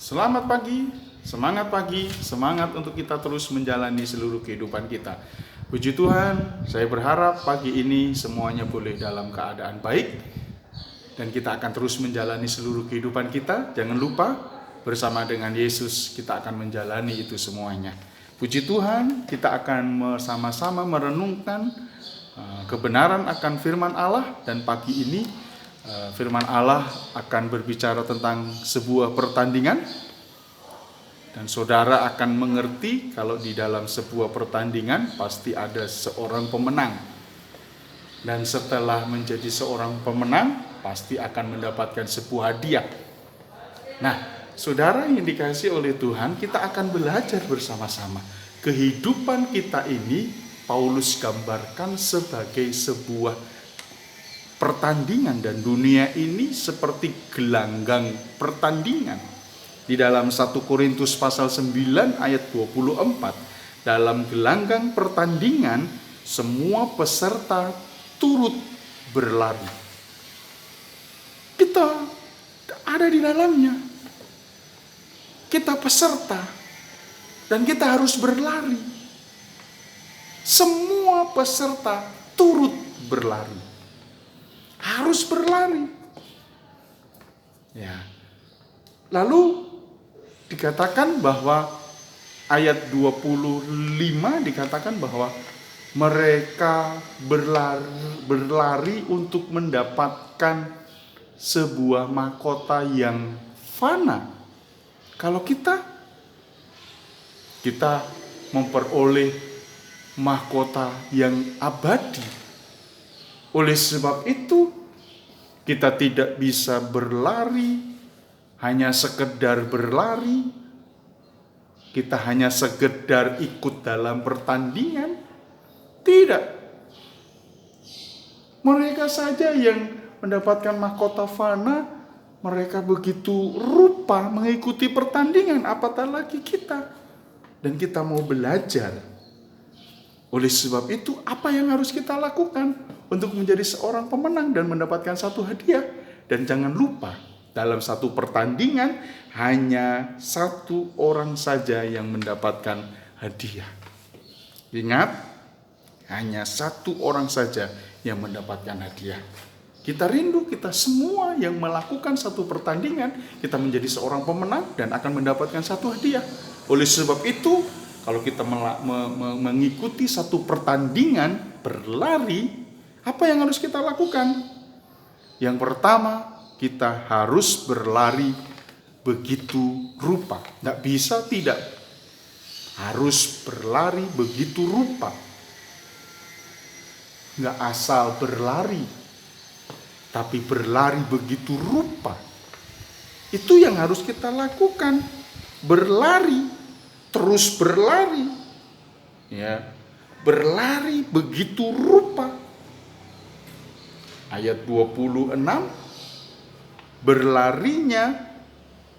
Selamat pagi, semangat untuk kita terus menjalani seluruh kehidupan kita. Puji Tuhan, saya berharap pagi ini semuanya boleh dalam keadaan baik dan kita akan terus menjalani seluruh kehidupan kita. Jangan lupa, bersama dengan Yesus kita akan menjalani itu semuanya. Puji Tuhan, kita akan bersama-sama merenungkan kebenaran akan firman Allah, dan pagi ini firman Allah akan berbicara tentang sebuah pertandingan, dan saudara akan mengerti kalau di dalam sebuah pertandingan pasti ada seorang pemenang, dan setelah menjadi seorang pemenang pasti akan mendapatkan sebuah hadiah. Nah, saudara yang dikasihi oleh Tuhan, kita akan belajar bersama-sama. Kehidupan kita ini Paulus gambarkan sebagai sebuah pertandingan, dan dunia ini seperti gelanggang pertandingan. Di dalam 1 Korintus pasal 9 ayat 24, dalam gelanggang pertandingan semua peserta turut berlari. Kita ada di dalamnya. Kita peserta dan kita harus berlari. Semua peserta turut berlari. Harus berlari. Ya. Lalu dikatakan bahwa ayat 25 dikatakan bahwa mereka berlari untuk mendapatkan sebuah mahkota yang fana. Kalau kita memperoleh mahkota yang abadi. Oleh sebab itu, kita tidak bisa berlari hanya sekedar berlari. Kita hanya sekedar ikut dalam pertandingan. Tidak. Mereka saja yang mendapatkan mahkota fana, mereka begitu rupa mengikuti pertandingan, apatah lagi kita. Dan kita mau belajar. Oleh sebab itu, apa yang harus kita lakukan untuk menjadi seorang pemenang dan mendapatkan satu hadiah? Dan jangan lupa, dalam satu pertandingan hanya satu orang saja yang mendapatkan hadiah. Ingat, hanya satu orang saja yang mendapatkan hadiah. Kita rindu kita semua yang melakukan satu pertandingan, kita menjadi seorang pemenang dan akan mendapatkan satu hadiah. Oleh sebab itu, kalau kita mengikuti satu pertandingan berlari, apa yang harus kita lakukan? Yang pertama, kita harus berlari begitu rupa. Nggak bisa tidak. Harus berlari begitu rupa. Nggak asal berlari, tapi berlari begitu rupa. Itu yang harus kita lakukan. Berlari, terus berlari. Ya, berlari begitu rupa. Ayat 26, berlarinya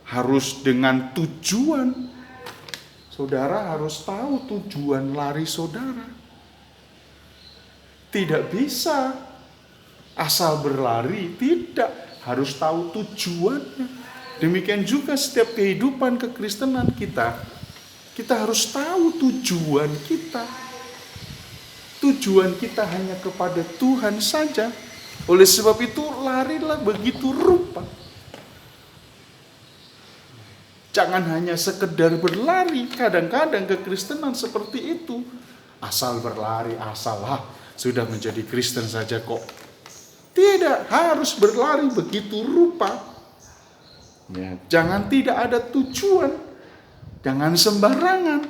harus dengan tujuan. Saudara harus tahu tujuan lari saudara. Tidak bisa asal berlari, tidak. Harus tahu tujuannya. Demikian juga setiap kehidupan kekristenan kita. Kita harus tahu tujuan kita. Tujuan kita hanya kepada Tuhan saja. Oleh sebab itu, larilah begitu rupa. Jangan hanya sekedar berlari. Kadang-kadang kekristenan seperti itu. Asal berlari, sudah menjadi Kristen saja kok. Tidak, harus berlari begitu rupa. Ya, jangan tidak ada tujuan. Jangan sembarangan.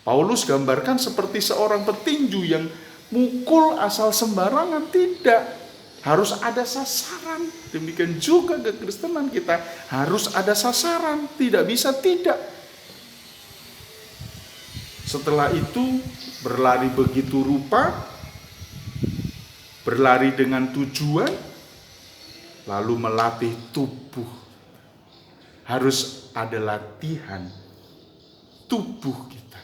Paulus gambarkan seperti seorang petinju yang mukul asal sembarangan. Tidak. Harus ada sasaran. Demikian juga kekristenan kita harus ada sasaran. Tidak bisa tidak. Setelah itu berlari begitu rupa, berlari dengan tujuan, lalu melatih tubuh. Harus ada latihan tubuh kita.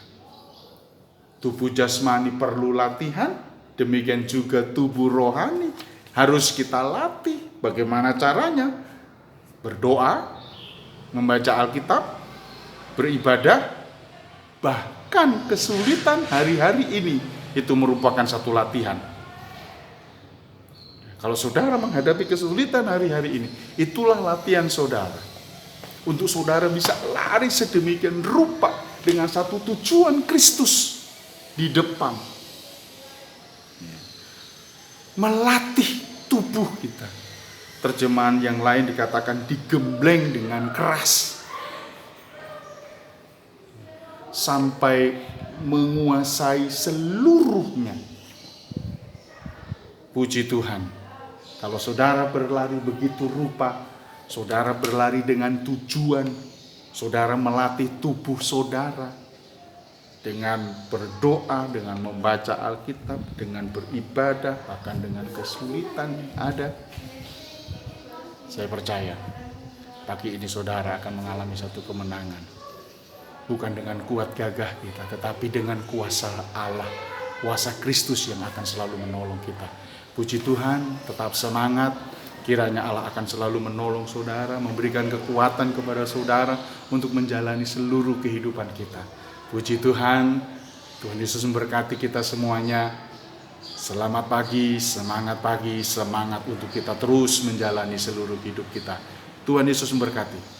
Tubuh jasmani perlu latihan, demikian juga tubuh rohani harus kita latih. Bagaimana caranya? Berdoa, membaca Alkitab, beribadah, bahkan kesulitan hari-hari ini itu merupakan satu latihan. Kalau saudara menghadapi kesulitan hari-hari ini, itulah latihan saudara. Untuk saudara bisa lari sedemikian rupa dengan satu tujuan Kristus di depan. Melatih tubuh kita. Terjemahan yang lain dikatakan digembleng dengan keras. Sampai menguasai seluruhnya. Puji Tuhan. Kalau saudara berlari begitu rupa, saudara berlari dengan tujuan, saudara melatih tubuh saudara dengan berdoa, dengan membaca Alkitab, dengan beribadah, bahkan dengan kesulitan yang ada. Saya percaya pagi ini saudara akan mengalami satu kemenangan. Bukan dengan kuat gagah kita, tetapi dengan kuasa Allah, kuasa Kristus yang akan selalu menolong kita. Puji Tuhan, tetap semangat. Kiranya Allah akan selalu menolong saudara, memberikan kekuatan kepada saudara untuk menjalani seluruh kehidupan kita. Puji Tuhan, Tuhan Yesus memberkati kita semuanya. Selamat pagi, semangat untuk kita terus menjalani seluruh hidup kita. Tuhan Yesus memberkati.